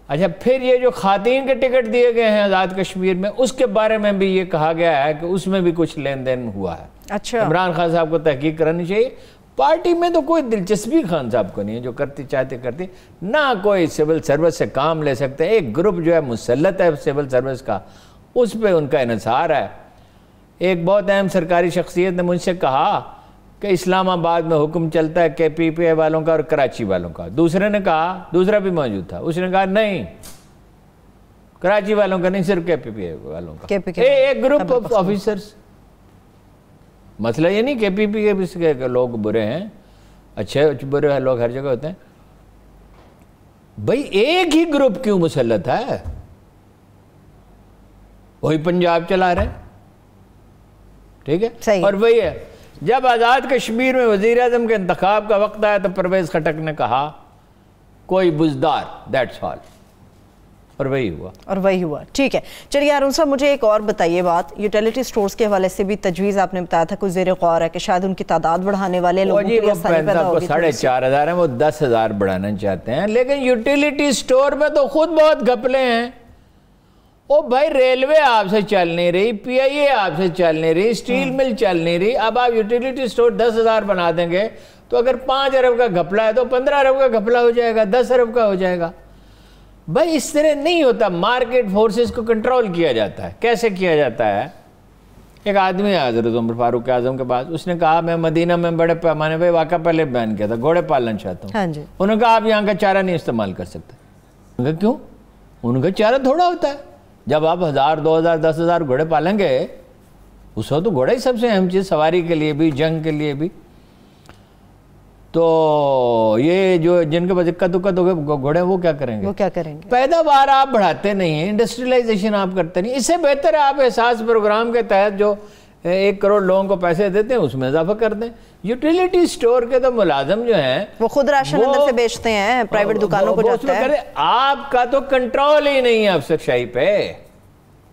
اچھا، پھر یہ جو خواتین کے ٹکٹ دیے گئے ہیں آزاد کشمیر میں، اس کے بارے میں بھی یہ کہا گیا ہے کہ اس میں بھی کچھ لین دین ہوا ہے۔ اچھا، عمران خان صاحب کو تحقیق کرانی چاہیے۔ پارٹی میں تو کوئی دلچسپی خان صاحب کو نہیں ہے، جو کرتی چاہتے کرتی، نہ کوئی سول سروس سے کام لے سکتے۔ ایک گروپ جو ہے مسلط ہے سول سروس کا، اس پہ ان کا انحصار ہے۔ ایک بہت اہم سرکاری شخصیت نے مجھ سے کہا کہ اسلام آباد میں حکم چلتا ہے KPPI والوں کا اور کراچی والوں کا۔ دوسرے نے کہا، دوسرا بھی موجود تھا، اس نے کہا نہیں، کراچی والوں کا نہیں، صرف KPPI والوں کا، ایک گروپ آف آفیسرز۔ مسئلہ یہ نہیں KPPI کے لوگ برے ہیں، اچھے برے ہیں لوگ ہر جگہ ہوتے ہیں، بھئی ایک ہی گروپ کیوں مسلط ہے؟ وہی پنجاب چلا رہے ہیں، ٹھیک ہے، اور وہی ہے۔ جب آزاد کشمیر میں وزیر اعظم کے انتخاب کا وقت آیا تو پرویز خٹک نے کہا کوئی بزدار، دیٹس آل، اور وہی ہوا، ٹھیک ہے۔ چلیے ہارون صاحب مجھے ایک اور بتائیے بات، یوٹیلیٹی سٹورز کے حوالے سے بھی تجویز آپ نے بتایا تھا کچھ زیر غور ہے کہ شاید ان کی تعداد بڑھانے والے لوگوں کے لیے آسانی پیدا ہوگی۔ 4,500 ہیں، وہ 10,000 بڑھانا چاہتے ہیں، لیکن یوٹیلیٹی سٹور میں تو خود بہت گھپلے ہیں۔ او بھائی، ریلوے آپ سے چل نہیں رہی، PIA آپ سے چل نہیں رہی، اسٹیل مل چل نہیں رہی، اب آپ یوٹیلیٹی سٹور 10,000 بنا دیں گے تو اگر 5 ارب کا گھپلا ہے تو 15 ارب کا گھپلا ہو جائے گا، 10 ارب کا ہو جائے گا۔ بھائی اس طرح نہیں ہوتا، مارکیٹ فورسز کو کنٹرول کیا جاتا ہے۔ کیسے کیا جاتا ہے؟ ایک آدمی ہے حضرت عمر فاروق اعظم کے پاس, اس نے کہا میں مدینہ میں بڑے پیمانے پہ واقعہ پہلے بیان کیا تھا, گھوڑے پالنا چاہتا ہوں. ہاں جی. انہوں نے کہا آپ یہاں کا چارہ نہیں استعمال کر سکتے. انہوں نے کہا کیوں؟ انہوں نے کہا چارہ تھوڑا ہوتا ہے, جب آپ 1000 2000 10,000 گھوڑے پالیں گے اس وقت تو گھوڑا ہی سب سے اہم چیز, سواری کے لیے بھی, جنگ کے لیے بھی. تو یہ جو جن کے پاس اکت ہو گئے گھوڑے وہ کیا کریں گے؟ وہ کیا کریں گے؟ پیداوار آپ بڑھاتے نہیں ہیں, انڈسٹریلائزیشن آپ کرتے نہیں. اس سے بہتر ہے آپ احساس پروگرام کے تحت جو 1 کروڑ لوگوں کو پیسے دیتے ہیں اس میں اضافہ کر دیں. یوٹیلیٹی سٹور کے تو ملازم جو ہیں وہ خود راشن اندر سے بیچتے ہیں, پرائیویٹ دکانوں کو جاتا ہے. آپ کا تو کنٹرول ہی نہیں ہے افسر شاہی پہ.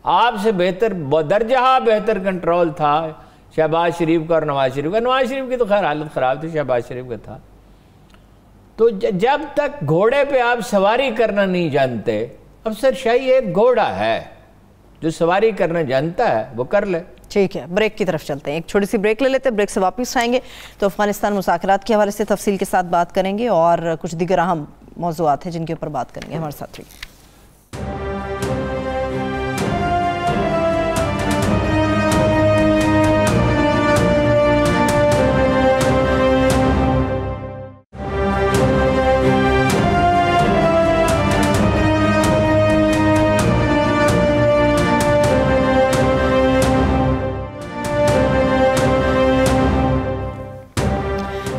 آپ سے بہتر درجہ بہتر کنٹرول تھا شہباز شریف کا اور نواز شریف کا. نواز شریف کی تو خیر حالت خراب تھی, شہباز شریف کا تھا. تو جب تک گھوڑے پہ آپ سواری کرنا نہیں جانتے, افسر شاہی ایک گھوڑا ہے, جو سواری کرنا جانتا ہے وہ کر لے. ٹھیک ہے, بریک کی طرف چلتے ہیں, ایک چھوٹی سی بریک لے لیتے ہیں, بریک سے واپس آئیں گے تو افغانستان مذاکرات کے حوالے سے تفصیل کے ساتھ بات کریں گے اور کچھ دیگر اہم موضوعات ہیں جن کے اوپر بات کریں گے. ہمارے ساتھ رہیے.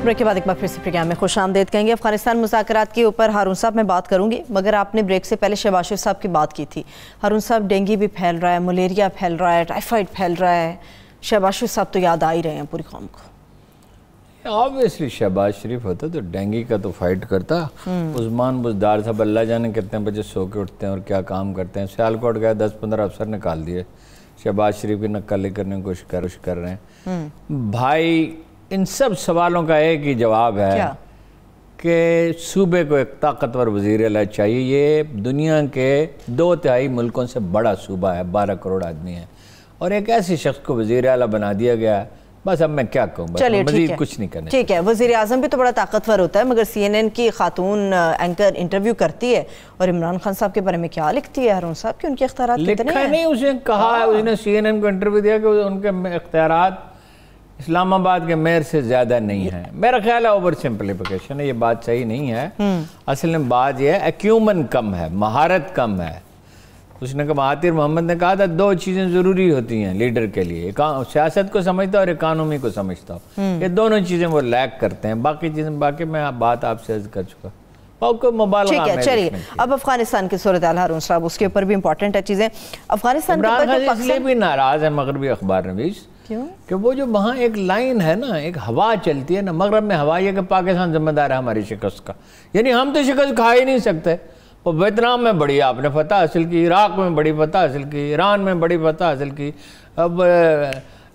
بریک کے بعد ایک بار پھر سے پروگرام میں خوش آمدید کہیں گے. افغانستان مذاکرات کے اوپر ہارون صاحب میں بات کروں گی, مگر آپ نے بریک سے پہلے شہباز شریف صاحب کی بات کی تھی. ہارون صاحب ڈینگی بھی پھیل رہا ہے, ملیریا پھیل رہا ہے, ٹائیفائڈ پھیل رہا ہے. شہباز شریف صاحب تو یاد آ ہی رہے ہیں پوری قوم کو. آبویسلی شہباز شریف ہوتا تو ڈینگی کا تو فائٹ کرتا. عثمان بزدار صاحب اللہ جانے کتنے بجے سو کے اٹھتے ہیں اور کیا کام کرتے ہیں. سیالکوٹ گئے 10-15 افسر نکال دیے, شہباز شریف کی نقل کرنے کی کوشش کر رہے ہیں. بھائی ان سب سوالوں کا ایک ہی جواب ہے کہ صوبے کو ایک طاقتور وزیر اعلیٰ چاہیے. یہ دنیا کے 2/3 ملکوں سے بڑا صوبہ ہے, 12 کروڑ آدمی ہیں, اور ایک ایسے شخص کو وزیر اعلیٰ بنا دیا گیا ہے. بس اب میں کیا کہوں, بس مزید کچھ نہیں کرنا. ٹھیک ہے, وزیر اعظم بھی تو بڑا طاقتور ہوتا ہے, مگر CNN کی خاتون اینکر انٹرویو کرتی ہے اور عمران خان صاحب کے بارے میں کیا لکھتی ہے ہارون صاحب کہ ان کے اختیارات کتنے ہیں؟ لکھا نہیں, اس نے کہا, اس نے CNN کو انٹرویو دیا کہ ان کے اختیارات اسلام آباد کے میئر سے زیادہ نہیں ہیں. میرا خیال ہے اوور سمپلیفیکیشن ہے, یہ بات صحیح نہیں ہے. اصل میں بات یہ ہے ایکیومن کم ہے, مہارت کم ہے. اس نے کہا, مہاتیر محمد نے کہا تھا 2 چیزیں ضروری ہوتی ہیں لیڈر کے لیے, سیاست کو سمجھتا اور اکانومی کو سمجھتا ہو. یہ دونوں چیزیں وہ لیک کرتے ہیں. باقی میں بات آپ سے عرض کر چکا. ٹھیک ہے, چلیے اب افغانستان کی صورتحال ہارون صاحب, اس کے اوپر بھی امپورٹنٹ ہے چیزیں. افغانستان اس لیے بھی ناراض ہے مغربی اخبار نویس کہ وہ جو وہاں ایک لائن ہے نا, ایک ہوا چلتی ہے نا مغرب میں, ہوا یہ کہ پاکستان ذمہ دار ہے ہماری شکست کا. یعنی ہم تو شکست کھا ہی نہیں سکتے. وہ ویتنام میں بڑی آپ نے فتح حاصل کی, عراق میں بڑی فتح حاصل کی, ایران میں بڑی فتح حاصل کی. اب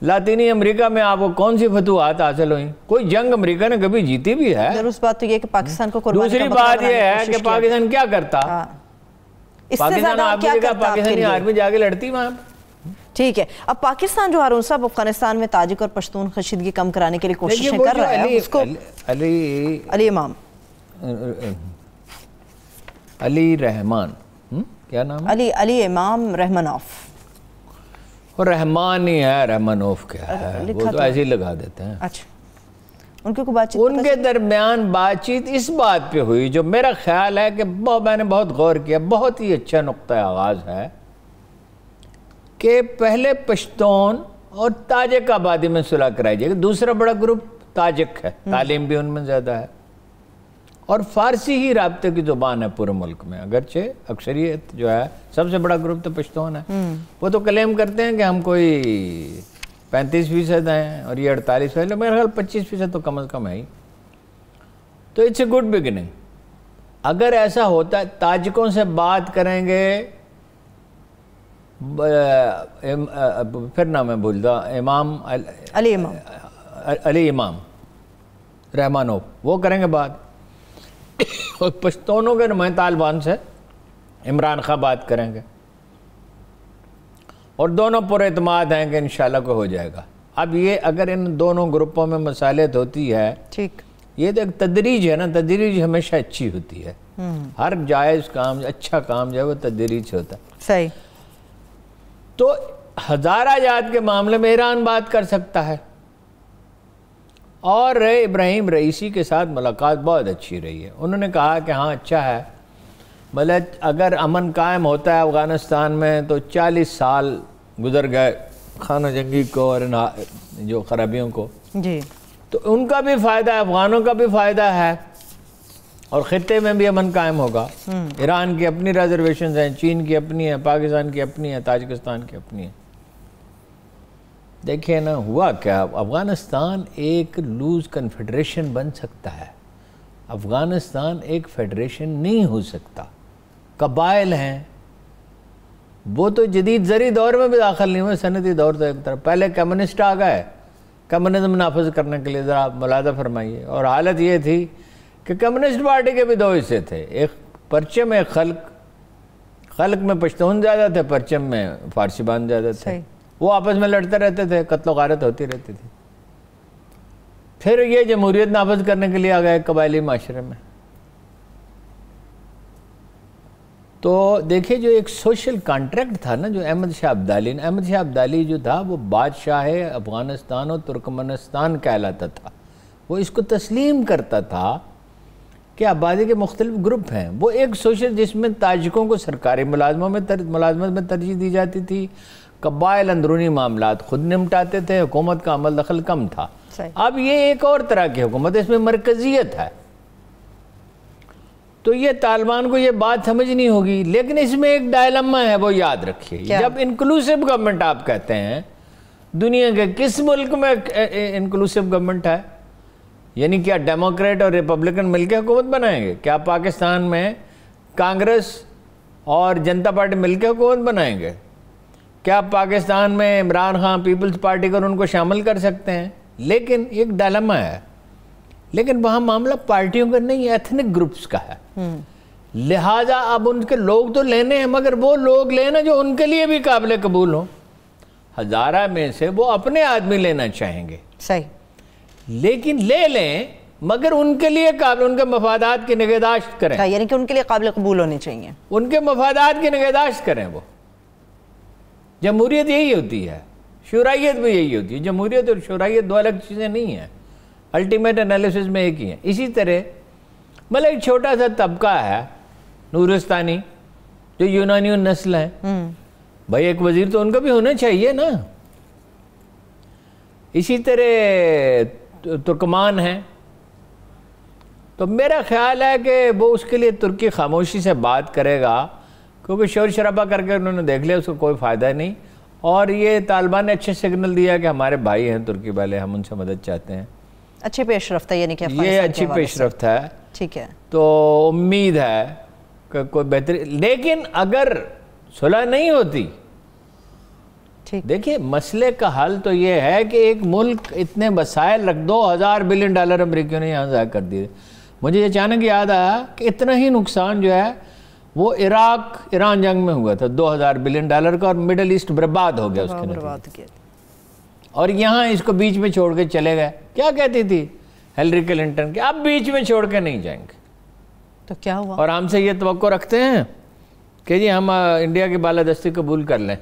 لاطینی امریکہ میں آپ کو کون سی فتوحات حاصل ہوئیں؟ کوئی جنگ امریکہ نے کبھی جیتی بھی ہے؟ اس بات تو یہ کہ پاکستان کو قربانی. دوسری بات یہ ہے کہ پاکستان کیا کرتا, پاکستانی آرمی جا کے لڑتی وہاں. ٹھیک ہے, اب پاکستان جو ہارون صاحب افغانستان میں تاجک اور پشتون کشیدگی کم کرانے کے لیے کوششیں کر رہا ہے, اس کو علی امام علی رحمان, کیا نام ہے؟ علی امام رحمانوف. اور رحمان ہی ہے, رحمانوف کیا ہے, وہ تو ایسے ہی لگا دیتے ہیں. اچھا, ان کی کوئی بات چیت, ان کے درمیان بات چیت اس بات پہ ہوئی جو میرا خیال ہے کہ میں نے بہت غور کیا, بہت ہی اچھا نقطہ آغاز ہے کہ پہلے پشتون اور تاجک آبادی میں صلح کرائی جائے گی. دوسرا بڑا گروپ تاجک ہے, تعلیم بھی ان میں زیادہ ہے, اور فارسی ہی رابطے کی زبان ہے پورے ملک میں. اگرچہ اکثریت جو ہے سب سے بڑا گروپ تو پشتون ہے. وہ تو کلیم کرتے ہیں کہ ہم کوئی 35% ہیں اور یہ 48%, میرے خیال 25% تو کم از کم ہے ہی. تو اٹس اے گڈ بگننگ. اگر ایسا ہوتا ہے, تاجکوں سے بات کریں گے, پھر نام میں بھولتا, علی امام رحمانوف, وہ کریں گے بات. اور پشتونوں کے نمائندہ طالبان سے عمران خان بات کریں گے, اور دونوں پر اعتماد ہیں کہ انشاءاللہ کو ہو جائے گا. اب یہ اگر ان دونوں گروپوں میں مصالحت ہوتی ہے, ٹھیک, یہ تو ایک تدریج ہے نا, تدریج ہمیشہ اچھی ہوتی ہے. ہر جائز کام, اچھا کام جو ہے وہ تدریج ہوتا ہے. صحیح. تو ہزارہ جات کے معاملے میں ایران بات کر سکتا ہے، اور ابراہیم رئیسی کے ساتھ ملاقات بہت اچھی رہی ہے. انہوں نے کہا کہ ہاں اچھا ہے، مطلب اگر امن قائم ہوتا ہے افغانستان میں تو 40 سال گزر گئے خانہ جنگی کو اور جو خرابیوں کو، جی تو ان کا بھی فائدہ ہے، افغانوں کا بھی فائدہ ہے، اور خطے میں بھی امن قائم ہوگا. ایران کی اپنی ریزرویشنز ہیں، چین کی اپنی ہیں، پاکستان کی اپنی ہیں، تاجکستان کی اپنی ہیں. دیکھیں نا ہوا کیا، افغانستان ایک لوز کنفیڈریشن بن سکتا ہے، افغانستان ایک فیڈریشن نہیں ہو سکتا. قبائل ہیں، وہ تو جدید زرعی دور میں بھی داخل نہیں ہوئے، صنعتی دور تو ایک طرف. پہلے کمیونسٹ آ گئے کمیونزم نافذ کرنے کے لیے، ذرا آپ ملاحظہ فرمائیے. اور حالت یہ تھی کہ کمیونسٹ پارٹی کے بھی دو حصے تھے، ایک پرچم ایک خلق میں پشتون زیادہ تھے، پرچم میں فارسی بان زیادہ تھے. وہ آپس میں لڑتے رہتے تھے، قتل و غارت ہوتی رہتی تھی. پھر یہ جمہوریت نافذ کرنے کے لیے آ گئے قبائلی معاشرے میں. تو دیکھیں جو ایک سوشل کانٹریکٹ تھا نا جو احمد شاہ ابدالی جو تھا وہ بادشاہ افغانستان اور ترکمنستان کہلاتا تھا. وہ اس کو تسلیم کرتا تھا کہ آبادی کے مختلف گروپ ہیں. وہ ایک سوشل جس میں تاجکوں کو سرکاری ملازمت میں ترجیح دی جاتی تھی، قبائل اندرونی معاملات خود نمٹاتے تھے، حکومت کا عمل دخل کم تھا. اب یہ ایک اور طرح کی حکومت ہے، اس میں مرکزیت ہے. تو یہ طالبان کو یہ بات سمجھ نہیں ہوگی، لیکن اس میں ایک ڈائلما ہے، وہ یاد رکھیے. جب انکلوسیو گورنمنٹ آپ کہتے ہیں، دنیا کے کس ملک میں انکلوسیو گورنمنٹ ہے؟ یعنی کیا ڈیموکریٹ اور ریپبلکن مل کے حکومت بنائیں گے؟ کیا پاکستان میں کانگریس اور جنتا پارٹی مل کے حکومت بنائیں گے؟ کیا پاکستان میں عمران خان پیپلز پارٹی کو ان کو شامل کر سکتے ہیں؟ لیکن ایک ڈائلما ہے. لیکن وہاں معاملہ پارٹیوں کا نہیں، ایتھنک گروپس کا ہے. لہٰذا اب ان کے لوگ تو لینے ہیں، مگر وہ لوگ لینا جو ان کے لیے بھی قابل قبول ہوں. ہزارہ میں سے وہ اپنے آدمی لینا چاہیں گے، صحیح، لیکن لے لیں مگر ان کے لیے قابل، ان کے مفادات کی نگہداشت کریں. یعنی کہ ان کے لیے قابل قبول ہونے چاہیے، ان کے مفادات کی نگہداشت کریں. وہ جمہوریت یہی ہوتی ہے، شورائیت بھی یہی ہوتی ہے. جمہوریت اور شورائیت دو الگ چیزیں نہیں ہیں، الٹیمیٹ انالیسس میں ایک ہی ہیں. اسی طرح مطلب ایک چھوٹا سا طبقہ ہے نورستانی جو یونانی نسل ہیں، بھائی ایک وزیر تو ان کا بھی ہونا چاہیے نا. اسی طرح ترکمان ہیں. تو میرا خیال ہے کہ وہ اس کے لیے ترکی خاموشی سے بات کرے گا، کیونکہ شور شرابہ کر کے انہوں نے دیکھ لیا اس کو کوئی فائدہ نہیں. اور یہ طالبان نے اچھے سگنل دیا کہ ہمارے بھائی ہیں ترکی والے، ہم ان سے مدد چاہتے ہیں. اچھی پیش رفت ہے، یعنی کہ یہ اچھی پیش رفت ہے. ٹھیک ہے، تو امید ہے کہ کوئی بہتری. لیکن اگر صلح نہیں ہوتی، دیکھیں مسئلے کا حل تو یہ ہے کہ ایک ملک اتنے وسائل رکھ، $2000 بلین امریکیوں نے یہاں ضائع کر دیے. مجھے اچانک یاد آیا کہ اتنا ہی نقصان جو ہے وہ عراق ایران جنگ میں ہوا تھا $2000 بلین کا، اور مڈل ایسٹ برباد ہو گیا اس کے نتیجے. اور یہاں اس کو بیچ میں چھوڑ کے چلے گئے. کیا کہتی تھی ہیلری کلنٹن کہ اب بیچ میں چھوڑ کے نہیں جائیں گے. تو کیا ہوا؟ اور ہم سے یہ توقع رکھتے ہیں کہ جی ہم انڈیا کی بالادستی قبول کر لیں.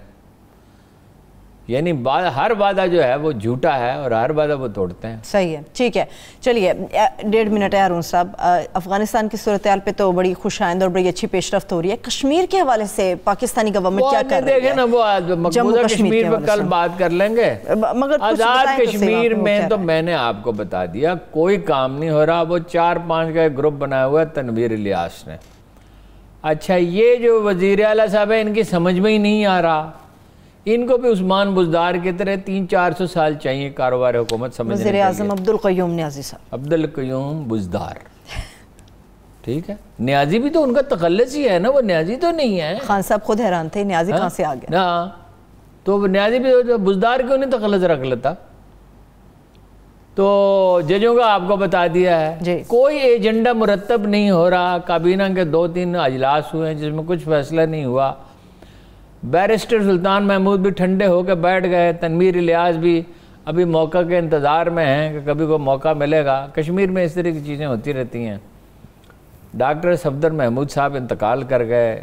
یعنی ہر وعدہ جو ہے وہ جھوٹا ہے اور ہر وعدہ وہ توڑتے ہیں. صحیح ہے، ٹھیک ہے. چلیے 1.5 منٹ ہے ہارون صاحب. افغانستان کی صورتحال پہ تو بڑی خوش آئند اور بڑی اچھی پیش رفت ہو رہی ہے. کشمیر کے حوالے سے پاکستانی گورنمنٹ کیا کر رہی ہے؟ دیکھیں نا وہ مقبوضہ کشمیر پہ کل بات کر لیں گے. مگر آزاد کشمیر میں تو میں نے آپ کو بتا دیا کوئی کام نہیں ہو رہا. وہ 4-5 کا گروپ بنایا ہوا ہے تنویر الیاس نے. اچھا یہ جو وزیر اعلیٰ صاحب ہے ان کی سمجھ میں ہی نہیں آ رہا. ان کو بھی عثمان بزدار کی طرح 300-400 سال چاہیے کاروبار حکومت سمجھنے کے لیے. وزیر اعظم عبدالقیوم نیازی صاحب، عبدالقیوم بزدار، ٹھیک ہے. نیازی بھی تو ان کا تخلص ہی ہے نا، وہ نیازی تو نہیں ہے. خان صاحب خود حیران تھے نیازی کہاں سے آ گیا. ہاں تو نیازی بھی بزدار کیوں نہیں تخلص رکھ لیتا. تو ججوں کا آپ کو بتا دیا ہے کوئی ایجنڈا مرتب نہیں ہو رہا. کابینہ کے 2-3 اجلاس ہوئے ہیں جس میں کچھ فیصلہ نہیں ہوا. بیرسٹر سلطان محمود بھی ٹھنڈے ہو کے بیٹھ گئے. تنویر الیاس بھی ابھی موقع کے انتظار میں ہیں کہ کبھی کوئی موقع ملے گا. کشمیر میں اس طرح کی چیزیں ہوتی رہتی ہیں. ڈاکٹر صفدر محمود صاحب انتقال کر گئے.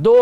2